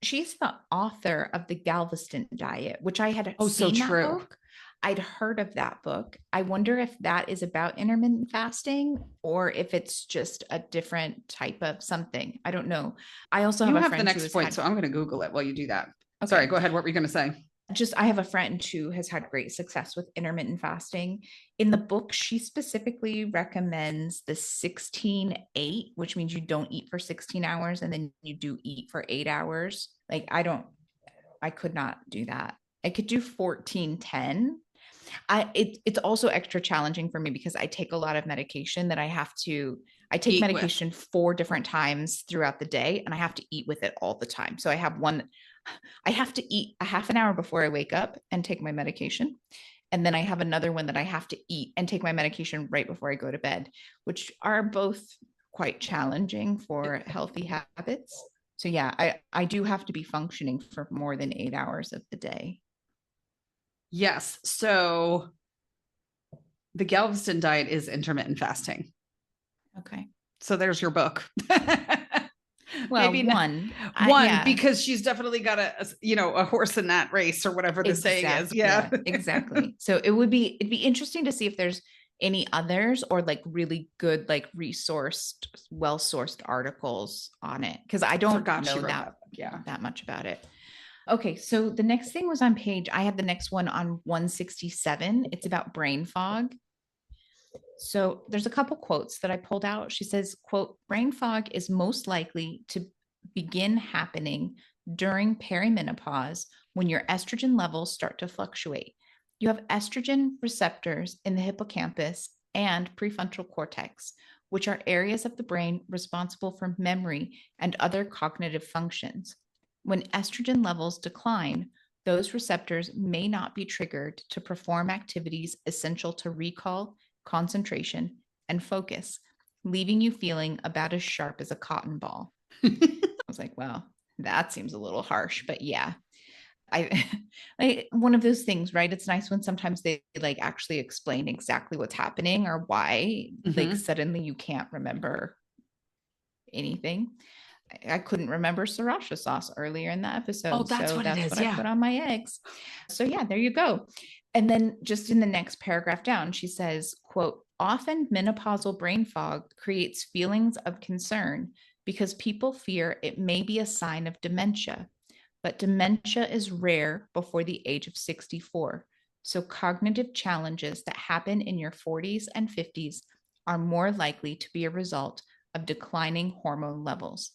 the author of the Galveston Diet, which I had seen that book. I'd heard of that book. I wonder if that is about intermittent fasting or if it's just a different type of something. I don't know. I also have the next point, so I'm going to Google it while you do that. Okay. Sorry, go ahead. What were you going to say? I have a friend who has had great success with intermittent fasting. In the book, she specifically recommends the 16-8, which means you don't eat for 16 hours and then you do eat for 8 hours. Like I could not do that. I could do 14-10. It's also extra challenging for me because I take a lot of medication that I take medication 4 different times throughout the day and I have to eat with it all the time. So I have to eat a half an hour before I wake up and take my medication. And then I have another one that I have to eat and take my medication right before I go to bed, which are both quite challenging for healthy habits. So yeah, I do have to be functioning for more than 8 hours of the day. Yes. So the Galveston Diet is intermittent fasting. Okay. So there's your book. Well, maybe one, because she's definitely got a horse in that race or whatever the saying is. Yeah, exactly. So it'd be interesting to see if there's any others or like really good, like resourced, well-sourced articles on it. Cause I don't know that much about it. Okay. So the next thing was on I have the next one on 167. It's about brain fog. So there's a couple quotes that I pulled out. She says, quote, brain fog is most likely to begin happening during perimenopause when your estrogen levels start to fluctuate. You have estrogen receptors in the hippocampus and prefrontal cortex, which are areas of the brain responsible for memory and other cognitive functions. When estrogen levels decline, those receptors may not be triggered to perform activities essential to recall, concentration, and focus, leaving you feeling about as sharp as a cotton ball. I was like, wow, that seems a little harsh, but yeah. One of those things, right? It's nice when sometimes they like actually explain exactly what's happening or why like suddenly you can't remember anything. I couldn't remember sriracha sauce earlier in the episode. Oh, that's what I put on my eggs. So yeah, there you go. And then just in the next paragraph down, she says, quote, often menopausal brain fog creates feelings of concern because people fear it may be a sign of dementia, but dementia is rare before the age of 64. So cognitive challenges that happen in your 40s and 50s are more likely to be a result of declining hormone levels.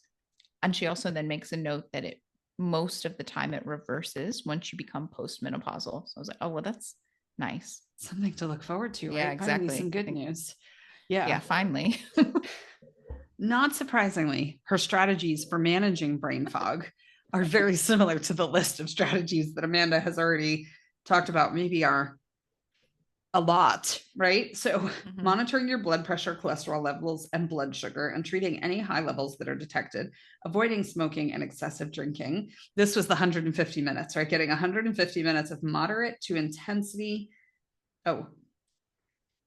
And she also then makes a note that most of the time it reverses once you become postmenopausal. So I was like, oh, well, that's nice. Something to look forward to. Yeah, right? exactly. Finally, some good news. Yeah, finally. Not surprisingly, her strategies for managing brain fog are very similar to the list of strategies that Amanda has already talked about, maybe are a lot, right? So monitoring your blood pressure, cholesterol levels, and blood sugar, and treating any high levels that are detected, avoiding smoking and excessive drinking. This was the 150 minutes, right? Getting 150 minutes of moderate to intensity. Oh,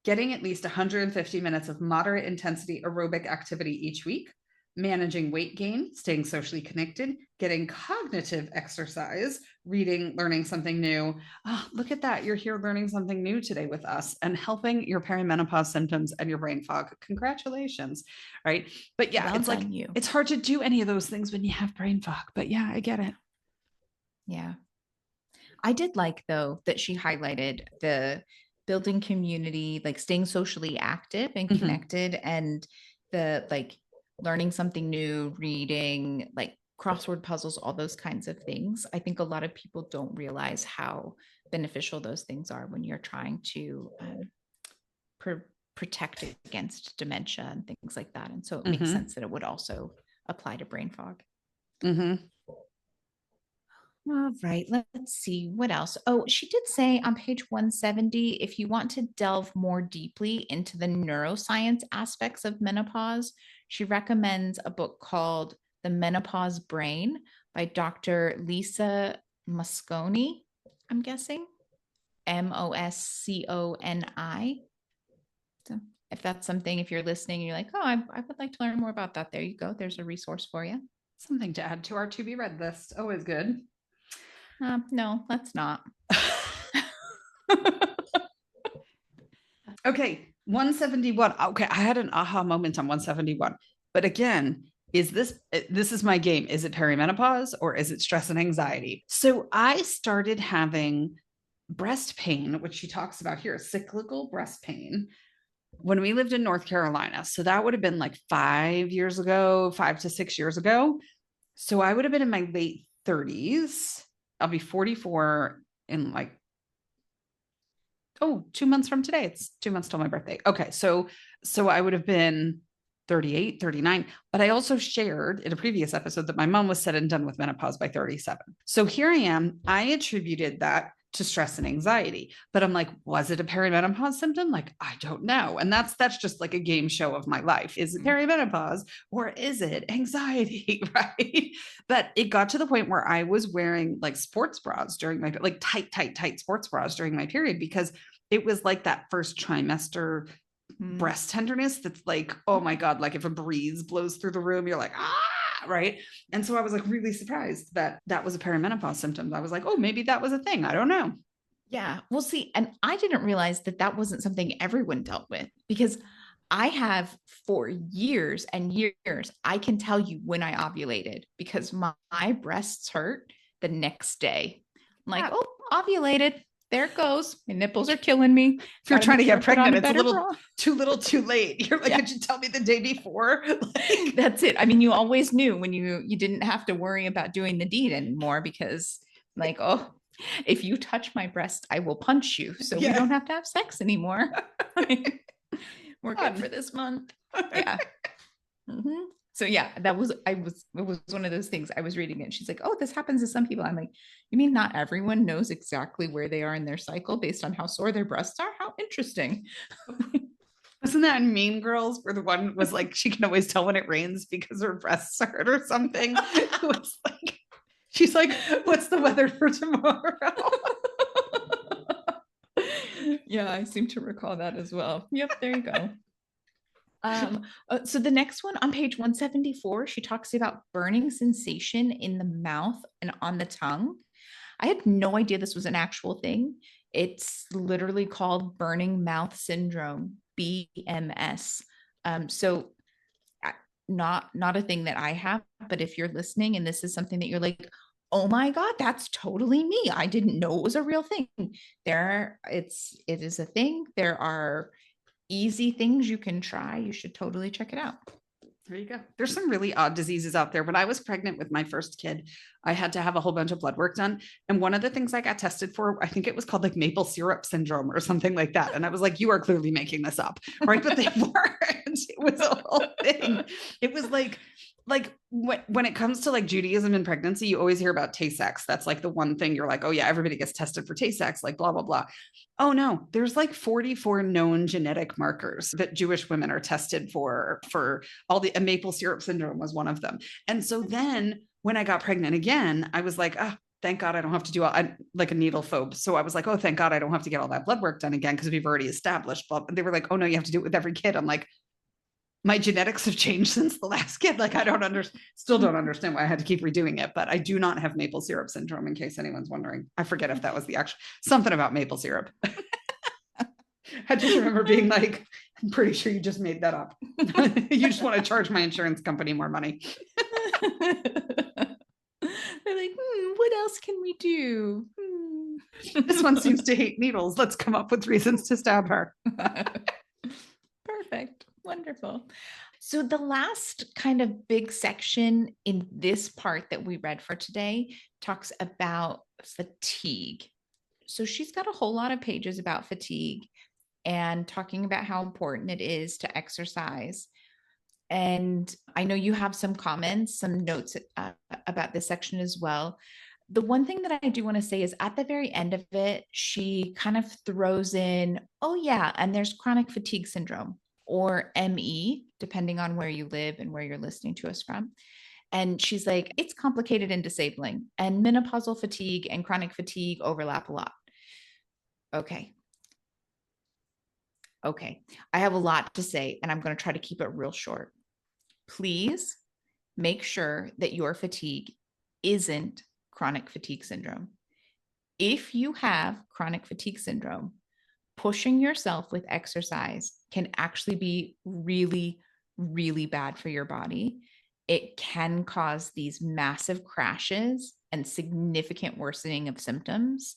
getting at least 150 minutes of moderate intensity aerobic activity each week, managing weight gain, staying socially connected, getting cognitive exercise, reading, learning something new. Oh, look at that. You're here learning something new today with us and helping your perimenopause symptoms and your brain fog. Congratulations. Right. But yeah, Well it's like, done, you. it's hard to do any of those things when you have brain fog. But yeah, I get it. Yeah. I did like, though, that she highlighted the building community, like staying socially active and Mhm. connected, and the like learning something new, reading, like crossword puzzles, all those kinds of things. I think a lot of people don't realize how beneficial those things are when you're trying to protect against dementia and things like that. And so it makes Mhm. sense that it would also apply to brain fog. Mhm. All right, let's see what else. Oh, she did say on page 170, if you want to delve more deeply into the neuroscience aspects of menopause, she recommends a book called The Menopause Brain by Dr. Lisa Mosconi, I'm guessing. Mosconi. So if that's something, if you're listening, you're like, oh, I would like to learn more about that. There you go. There's a resource for you. Something to add to our to be read list. Always good. No, let's not. Okay, 171. Okay, I had an aha moment on 171. But again, this is my game. Is it perimenopause or is it stress and anxiety? So I started having breast pain, which she talks about here, cyclical breast pain, when we lived in North Carolina. So that would have been like 5 years ago, 5 to 6 years ago. So I would have been in my late 30s. I'll be 44 in like, 2 months from today. It's 2 months till my birthday. Okay. So I would have been 38, 39. But I also shared in a previous episode that my mom was said and done with menopause by 37. So here I am. I attributed that to stress and anxiety. But I'm like, was it a perimenopause symptom? Like, I don't know. And that's just like a game show of my life. Is it perimenopause or is it anxiety? Right. But it got to the point where I was wearing like sports bras during my, like tight sports bras during my period, because it was like that first trimester breast tenderness that's like, oh my God, like if a breeze blows through the room, you're like, right. And so I was like really surprised that that was a perimenopause symptom. I was like, oh, maybe that was a thing. I don't know. Yeah. Well, see, and I didn't realize that that wasn't something everyone dealt with, because I have for years and years, I can tell you when I ovulated because my breasts hurt the next day. I'm like, oh, ovulated. There it goes. My nipples are killing me. If you're trying to get pregnant, it's a little bra. too little too late. You're like, could you tell me the day before? Like, that's it. I mean, you always knew when you didn't have to worry about doing the deed anymore, because like, oh, if you touch my breast, I will punch you. So we don't have to have sex anymore. We're good for this month. Yeah. Mm-hmm. So yeah, it was one of those things. I was reading it. She's like, oh, this happens to some people. I'm like, you mean not everyone knows exactly where they are in their cycle based on how sore their breasts are? How interesting. Wasn't that in Mean Girls where the one was like, she can always tell when it rains because her breasts hurt or something? It was like, she's like, what's the weather for tomorrow? Yeah, I seem to recall that as well. Yep, there you go. So the next one on page 174, she talks about burning sensation in the mouth and on the tongue. I had no idea this was an actual thing. It's literally called burning mouth syndrome, BMS. So not a thing that I have, but if you're listening and this is something that you're like, oh my God, that's totally me. I didn't know it was a real thing. It is a thing. There are easy things you can try. You should totally check it out. There you go. There's some really odd diseases out there. When I was pregnant with my first kid, I had to have a whole bunch of blood work done. And one of the things I got tested for, I think it was called like maple syrup syndrome or something like that. And I was like, you are clearly making this up. Right. But they weren't. It was a whole thing. It was like when it comes to like Judaism and pregnancy, you always hear about Tay-Sachs. That's like the one thing you're like, oh yeah, everybody gets tested for Tay-Sachs, like blah, blah, blah. Oh no, there's like 44 known genetic markers that Jewish women are tested for all the maple syrup syndrome was one of them. And so then when I got pregnant again, I was like, thank God I don't have to do like a needle phobe. So I was like, oh, thank God I don't have to get all that blood work done again because we've already established. But they were like, oh no, you have to do it with every kid. I'm like, my genetics have changed since the last kid. Like I still don't understand why I had to keep redoing it, but I do not have maple syrup syndrome in case anyone's wondering. I forget if that was the actual something about maple syrup. I just remember being like, I'm pretty sure you just made that up. You just want to charge my insurance company more money. They're like, what else can we do? This one seems to hate needles. Let's come up with reasons to stab her. Perfect. Wonderful. So the last kind of big section in this part that we read for today talks about fatigue. So she's got a whole lot of pages about fatigue and talking about how important it is to exercise. And I know you have some comments, some notes about this section as well. The one thing that I do want to say is at the very end of it, she kind of throws in, oh yeah, and there's chronic fatigue syndrome or ME, depending on where you live and where you're listening to us from. And she's like, it's complicated and disabling, and menopausal fatigue and chronic fatigue overlap a lot. Okay. I have a lot to say, and I'm going to try to keep it real short. Please make sure that your fatigue isn't chronic fatigue syndrome. If you have chronic fatigue syndrome, pushing yourself with exercise can actually be really, really bad for your body. It can cause these massive crashes and significant worsening of symptoms.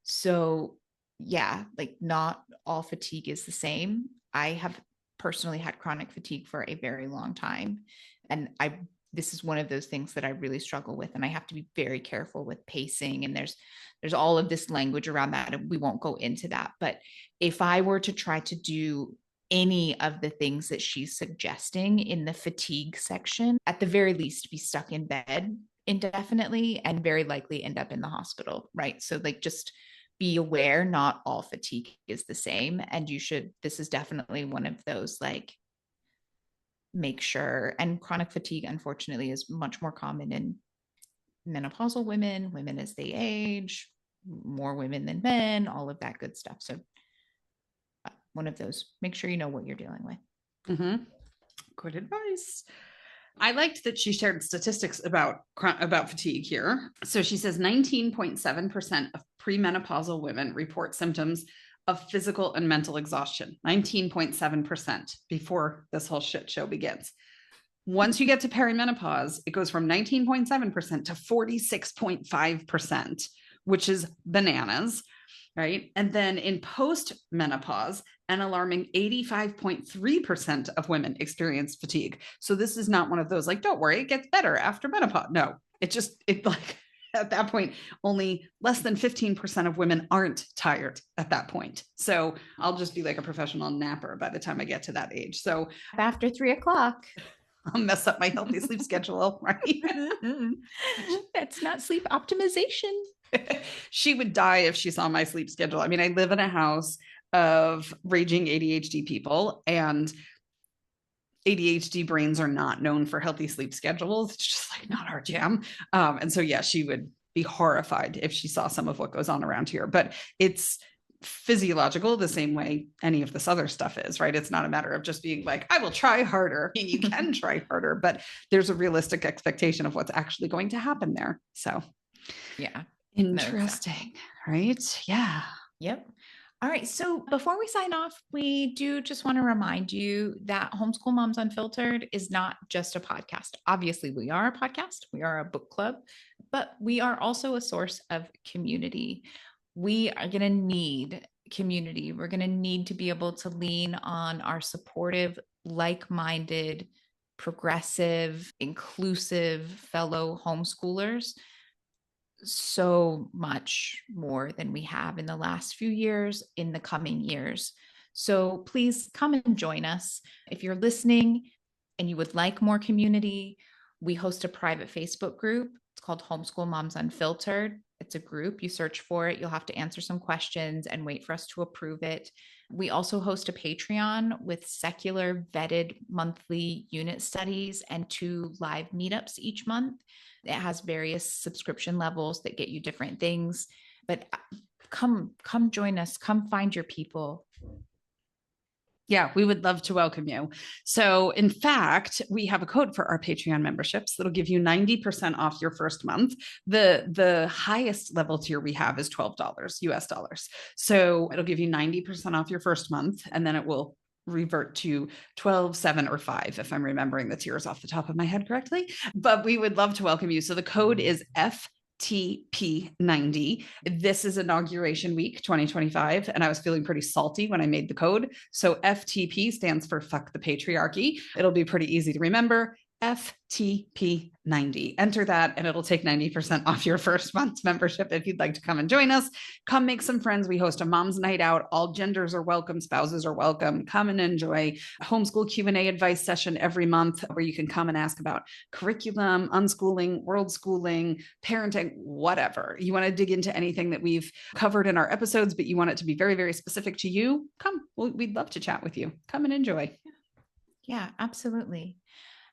So, yeah, like not all fatigue is the same. I have personally had chronic fatigue for a very long time. And this is one of those things that I really struggle with. And I have to be very careful with pacing. And there's all of this language around that. And we won't go into that. But if I were to try to do any of the things that she's suggesting in the fatigue section, at the very least, be stuck in bed indefinitely and very likely end up in the hospital, right? So like just be aware, not all fatigue is the same. And this is definitely one of those like, make sure. And chronic fatigue, unfortunately, is much more common in menopausal women as they age, more women than men, all of that good stuff. So one of those, make sure you know what you're dealing with. Mm-hmm. Good advice. I liked that she shared statistics about fatigue here. So she says 19.7% of premenopausal women report symptoms of physical and mental exhaustion. 19.7% before this whole shit show begins. Once you get to perimenopause, it goes from 19.7% to 46.5%, which is bananas, right? And then in postmenopause, an alarming 85.3% of women experience fatigue. So this is not one of those like, don't worry, it gets better after menopause. No, it like at that point, only less than 15% of women aren't tired at that point. So I'll just be like a professional napper by the time I get to that age. So after 3:00, I'll mess up my healthy sleep schedule, right? That's not sleep optimization. She would die if she saw my sleep schedule. I mean, I live in a house of raging ADHD people, and ADHD brains are not known for healthy sleep schedules. It's just like not our jam. And so, yeah, she would be horrified if she saw some of what goes on around here. But it's physiological the same way any of this other stuff is, right? It's not a matter of just being like, I will try harder. I mean, you can try harder, but there's a realistic expectation of what's actually going to happen there. So, yeah. Interesting, right? Yeah. Yep. All right. So before we sign off, we do just want to remind you that Homeschool Moms Unfiltered is not just a podcast. Obviously, we are a podcast, we are a book club, but we are also a source of community. We are going to need community. We're going to need to be able to lean on our supportive, like-minded, progressive, inclusive fellow homeschoolers so much more than we have in the last few years, in the coming years. So please come and join us. If you're listening and you would like more community, we host a private Facebook group. It's called Homeschool Moms Unfiltered. It's a group. You search for it. You'll have to answer some questions and wait for us to approve it. We also host a Patreon with secular vetted monthly unit studies and 2 live meetups each month. It has various subscription levels that get you different things. But come join us. Come find your people. Yeah, we would love to welcome you. So, in fact, we have a code for our Patreon memberships that'll give you 90% off your first month. The highest level tier we have is $12 US dollars. So, it'll give you 90% off your first month, and then it will revert to 12, 7, or 5, if I'm remembering the tiers off the top of my head correctly. But we would love to welcome you. So, the code is FTP90. This is inauguration week 2025, and I was feeling pretty salty when I made the code. So FTP stands for fuck the patriarchy. It'll be pretty easy to remember. FTP90. Enter that and it'll take 90% off your first month's membership. If you'd like to come and join us, come make some friends. We host a mom's night out. All genders are welcome. Spouses are welcome. Come and enjoy a homeschool Q&A advice session every month where you can come and ask about curriculum, unschooling, world schooling, parenting, whatever. You want to dig into anything that we've covered in our episodes, but you want it to be very, very specific to you, come. We'd love to chat with you. Come and enjoy. Yeah, absolutely.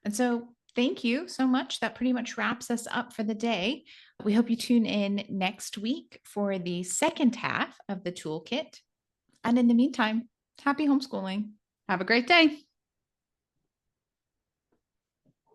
And so thank you so much. That pretty much wraps us up for the day. We hope you tune in next week for the second half of the toolkit. And in the meantime, happy homeschooling. Have a great day.